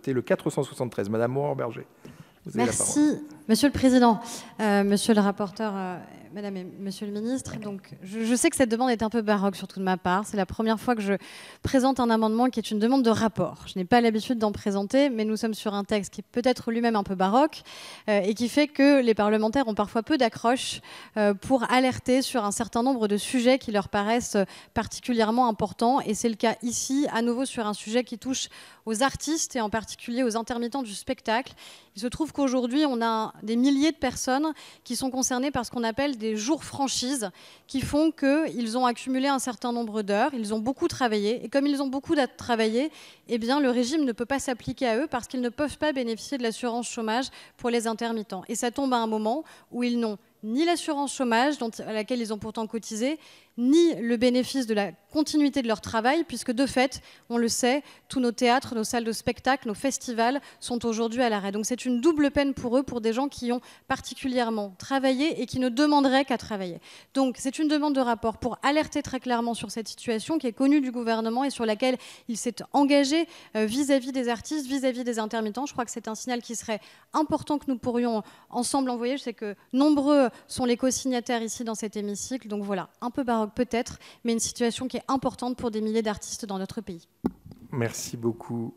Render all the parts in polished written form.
adopté. Le 473, Madame Morin-Berger. Merci, Monsieur le Président, Monsieur le rapporteur, Madame et Monsieur le Ministre. Donc, je sais que cette demande est un peu baroque, surtout de ma part. C'est la première fois que je présente un amendement qui est une demande de rapport. Je n'ai pas l'habitude d'en présenter, mais nous sommes sur un texte qui est peut-être lui-même un peu baroque et qui fait que les parlementaires ont parfois peu d'accroche pour alerter sur un certain nombre de sujets qui leur paraissent particulièrement importants. Et c'est le cas ici, à nouveau sur un sujet qui touche aux artistes et en particulier aux intermittents du spectacle. Il se trouve qu'aujourd'hui, on a des milliers de personnes qui sont concernées par ce qu'on appelle des jours franchises, qui font qu'ils ont accumulé un certain nombre d'heures, ils ont beaucoup travaillé, et comme ils ont beaucoup travaillé, eh bien, le régime ne peut pas s'appliquer à eux parce qu'ils ne peuvent pas bénéficier de l'assurance chômage pour les intermittents. Et ça tombe à un moment où ils n'ont ni l'assurance chômage à laquelle ils ont pourtant cotisé, ni le bénéfice de la continuité de leur travail, puisque de fait, on le sait, tous nos théâtres, nos salles de spectacle, nos festivals sont aujourd'hui à l'arrêt. Donc c'est une double peine pour eux, pour des gens qui ont particulièrement travaillé et qui ne demanderaient qu'à travailler. Donc c'est une demande de rapport pour alerter très clairement sur cette situation qui est connue du gouvernement et sur laquelle il s'est engagé vis-à-vis des artistes, vis-à-vis des intermittents. Je crois que c'est un signal qui serait important que nous pourrions ensemble envoyer. Je sais que nombreux sont les co-signataires ici dans cet hémicycle. Donc voilà, un peu baroque peut-être, mais une situation qui est importante pour des milliers d'artistes dans notre pays. Merci beaucoup,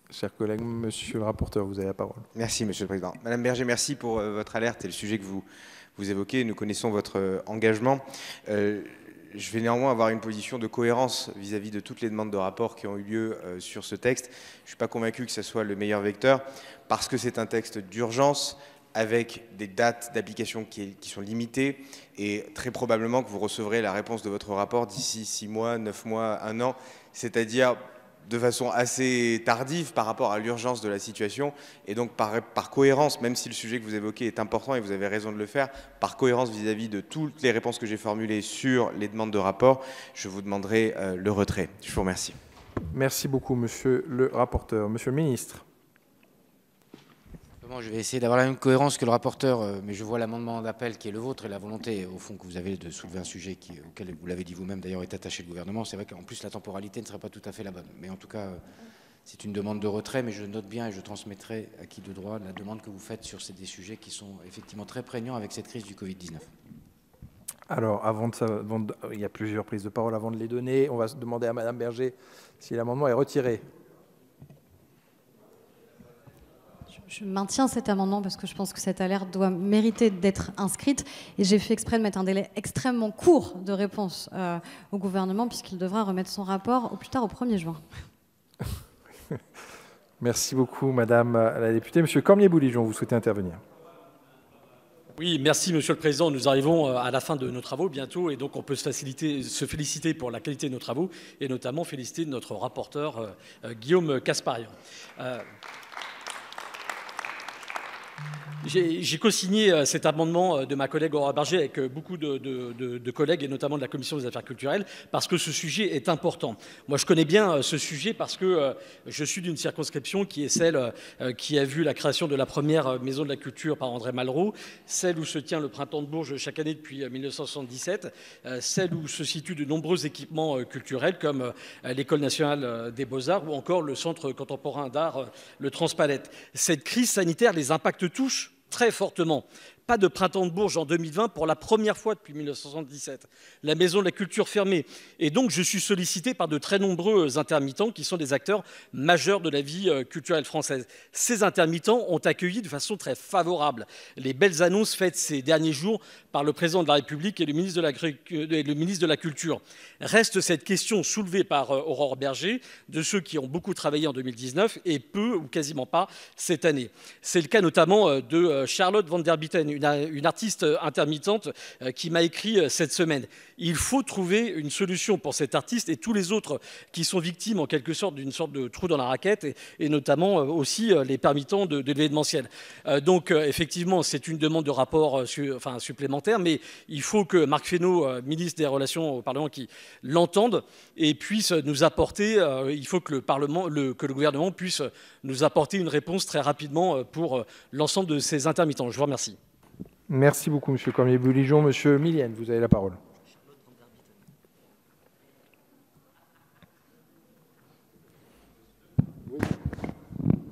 chers collègues. Monsieur le rapporteur, vous avez la parole. Merci, Monsieur le Président. Madame Berger, merci pour votre alerte et le sujet que vous évoquez. Nous connaissons votre engagement. Je vais néanmoins avoir une position de cohérence vis-à-vis de toutes les demandes de rapport qui ont eu lieu sur ce texte. Je ne suis pas convaincu que ce soit le meilleur vecteur, parce que c'est un texte d'urgence, avec des dates d'application qui sont limitées, et très probablement que vous recevrez la réponse de votre rapport d'ici 6 mois, 9 mois, 1 an, c'est-à-dire de façon assez tardive par rapport à l'urgence de la situation. Et donc par cohérence, même si le sujet que vous évoquez est important et vous avez raison de le faire, par cohérence vis-à-vis de toutes les réponses que j'ai formulées sur les demandes de rapport, je vous demanderai le retrait. Je vous remercie. Merci beaucoup, Monsieur le rapporteur. Monsieur le ministre. Je vais essayer d'avoir la même cohérence que le rapporteur, mais je vois l'amendement d'appel qui est le vôtre et la volonté, au fond, que vous avez de soulever un sujet auquel, vous l'avez dit vous-même, d'ailleurs, est attaché le gouvernement. C'est vrai qu'en plus, la temporalité ne serait pas tout à fait la bonne. Mais en tout cas, c'est une demande de retrait, mais je note bien et je transmettrai à qui de droit la demande que vous faites sur des sujets qui sont effectivement très prégnants avec cette crise du Covid-19. Alors, il y a plusieurs prises de parole. Avant de les donner, on va demander à Madame Berger si l'amendement est retiré. Je maintiens cet amendement parce que je pense que cette alerte doit mériter d'être inscrite et j'ai fait exprès de mettre un délai extrêmement court de réponse au gouvernement puisqu'il devra remettre son rapport au plus tard au 1er juin. Merci beaucoup, Madame la députée. Monsieur Cormier-Bouligeon, vous souhaitez intervenir? Oui, merci Monsieur le Président. Nous arrivons à la fin de nos travaux bientôt et donc on peut se féliciter pour la qualité de nos travaux et notamment féliciter notre rapporteur Guillaume Casparian. J'ai co-signé cet amendement de ma collègue Aurore Berger avec beaucoup de collègues et notamment de la Commission des affaires culturelles parce que ce sujet est important. Moi, je connais bien ce sujet parce que je suis d'une circonscription qui est celle qui a vu la création de la première maison de la culture par André Malraux, celle où se tient le Printemps de Bourges chaque année depuis 1977, celle où se situent de nombreux équipements culturels comme l'École nationale des beaux-arts ou encore le Centre contemporain d'art, le Transpalette. Cette crise sanitaire les impacte tous très fortement. Pas de Printemps de Bourges en 2020 pour la première fois depuis 1977. La Maison de la Culture fermée. Et donc, je suis sollicité par de très nombreux intermittents qui sont des acteurs majeurs de la vie culturelle française. Ces intermittents ont accueilli de façon très favorable les belles annonces faites ces derniers jours par le Président de la République et le ministre de la Culture. Reste cette question soulevée par Aurore Berger de ceux qui ont beaucoup travaillé en 2019 et peu ou quasiment pas cette année. C'est le cas notamment de Charlotte van der Bitten, une artiste intermittente qui m'a écrit cette semaine. Il faut trouver une solution pour cet artiste et tous les autres qui sont victimes en quelque sorte d'une sorte de trou dans la raquette et notamment aussi les permittents de l'événementiel. Donc effectivement, c'est une demande de rapport supplémentaire, mais il faut que Marc Fesneau, ministre des Relations au Parlement, qui l'entende et puisse nous apporter, il faut que le gouvernement puisse nous apporter une réponse très rapidement pour l'ensemble de ces intermittents. Je vous remercie. Merci beaucoup, Monsieur Cormier-Bouligeon. Monsieur Millienne, vous avez la parole.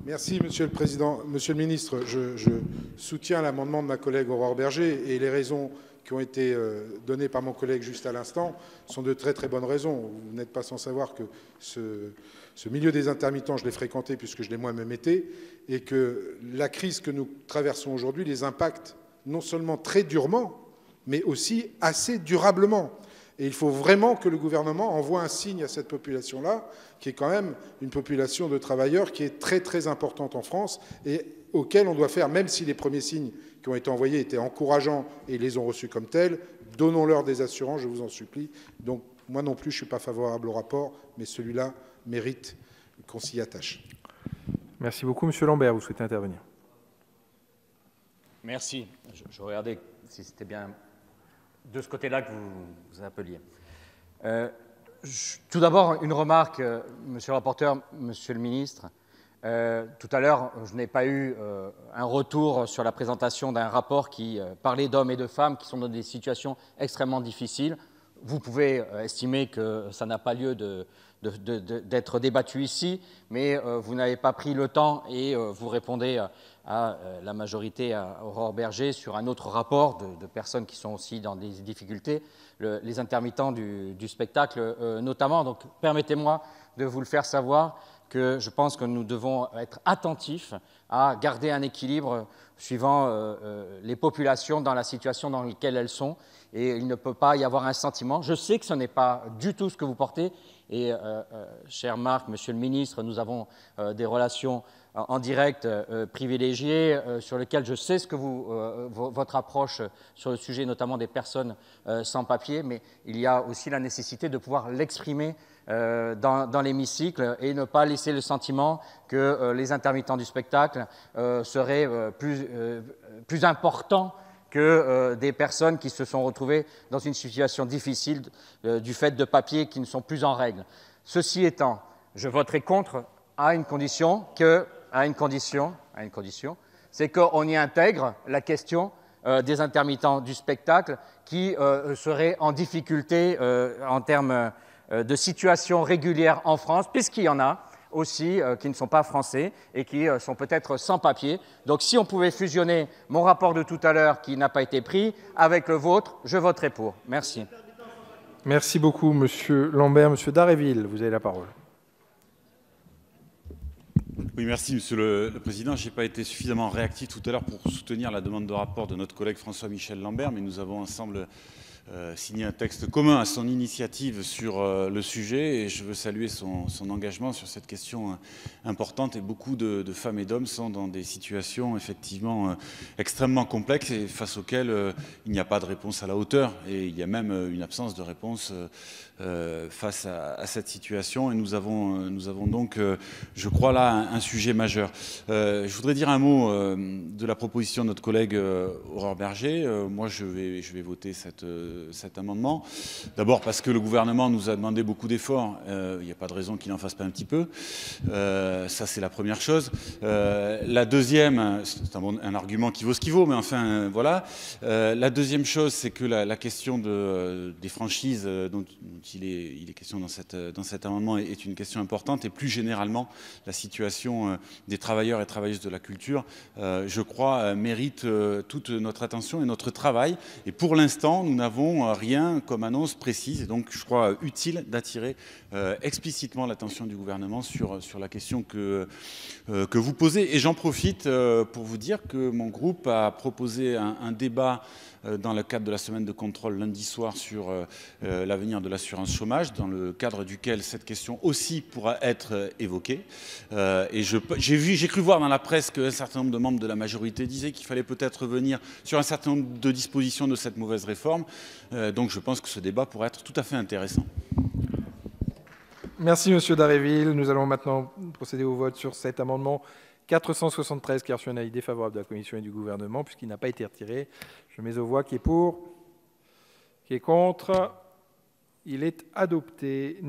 Merci, Monsieur le Président. Monsieur le Ministre, je soutiens l'amendement de ma collègue Aurore Bergé et les raisons qui ont été données par mon collègue juste à l'instant sont de très très bonnes raisons. Vous n'êtes pas sans savoir que ce milieu des intermittents, je l'ai fréquenté puisque je l'ai moi-même été, et que la crise que nous traversons aujourd'hui les impacte non seulement très durement, mais aussi assez durablement. Et il faut vraiment que le gouvernement envoie un signe à cette population-là, qui est quand même une population de travailleurs qui est très très importante en France et auquel on doit faire, même si les premiers signes qui ont été envoyés étaient encourageants et ils les ont reçus comme tels, donnons-leur des assurances, je vous en supplie. Donc moi non plus, je ne suis pas favorable au rapport, mais celui-là mérite qu'on s'y attache. Merci beaucoup. Monsieur Lambert, vous souhaitez intervenir? Merci. Je regardais si c'était bien de ce côté-là que vous appeliez. Tout d'abord, une remarque, monsieur le rapporteur, monsieur le ministre. Tout à l'heure, je n'ai pas eu un retour sur la présentation d'un rapport qui parlait d'hommes et de femmes qui sont dans des situations extrêmement difficiles. Vous pouvez estimer que ça n'a pas lieu d'être débattu ici, mais vous n'avez pas pris le temps et vous répondez à la majorité, à Aurore Bergé, sur un autre rapport de personnes qui sont aussi dans des difficultés, les intermittents du spectacle notamment. Donc permettez-moi de vous le faire savoir que je pense que nous devons être attentifs à garder un équilibre suivant les populations dans la situation dans laquelle elles sont. Et il ne peut pas y avoir un sentiment. Je sais que ce n'est pas du tout ce que vous portez. Et, cher Marc, monsieur le ministre, nous avons des relations en direct privilégiées sur lesquelles je sais ce que votre approche sur le sujet, notamment des personnes sans papier. Mais il y a aussi la nécessité de pouvoir l'exprimer dans l'hémicycle et ne pas laisser le sentiment que les intermittents du spectacle seraient plus importants que des personnes qui se sont retrouvées dans une situation difficile du fait de papiers qui ne sont plus en règle. Ceci étant, je voterai contre à une condition, c'est qu'on y intègre la question des intermittents du spectacle qui seraient en difficulté en termes de situation régulière en France, puisqu'il y en a aussi qui ne sont pas français et qui sont peut-être sans papier. Donc si on pouvait fusionner mon rapport de tout à l'heure qui n'a pas été pris avec le vôtre, je voterai pour. Merci. Merci beaucoup, monsieur Lambert. Monsieur Dharréville, vous avez la parole. Oui, merci, Monsieur le Président. Je n'ai pas été suffisamment réactif tout à l'heure pour soutenir la demande de rapport de notre collègue François-Michel Lambert, mais nous avons ensemble signé un texte commun à son initiative sur le sujet et je veux saluer son engagement sur cette question importante. Et beaucoup de femmes et d'hommes sont dans des situations effectivement extrêmement complexes et face auxquelles il n'y a pas de réponse à la hauteur. Et il y a même une absence de réponse face à cette situation. Et nous avons donc, je crois, là un sujet majeur. Je voudrais dire un mot de la proposition de notre collègue Aurore Bergé. Moi, je vais voter cet amendement. D'abord parce que le gouvernement nous a demandé beaucoup d'efforts. Il n'y a pas de raison qu'il n'en fasse pas un petit peu. Ça, c'est la première chose. La deuxième, c'est un argument qui vaut ce qu'il vaut, mais enfin, voilà. La deuxième chose, c'est que la question des franchises dont il est question dans cet amendement est une question importante. Et plus généralement, la situation des travailleurs et travailleuses de la culture, je crois, mérite toute notre attention et notre travail. Et pour l'instant, nous n'avons rien comme annonce précise. Et donc, je crois utile d'attirer explicitement l'attention du gouvernement sur la question que vous posez. Et j'en profite pour vous dire que mon groupe a proposé un débat dans le cadre de la semaine de contrôle lundi soir sur l'avenir de l'assurance chômage, dans le cadre duquel cette question aussi pourra être évoquée. Et j'ai cru voir dans la presse qu'un certain nombre de membres de la majorité disaient qu'il fallait peut-être revenir sur un certain nombre de dispositions de cette mauvaise réforme. Donc je pense que ce débat pourrait être tout à fait intéressant. Merci, monsieur Dharréville. Nous allons maintenant procéder au vote sur cet amendement 473 qui a reçu un avis défavorable de la Commission et du gouvernement puisqu'il n'a pas été retiré. Je mets aux voix qui est pour, qui est contre. Il est adopté.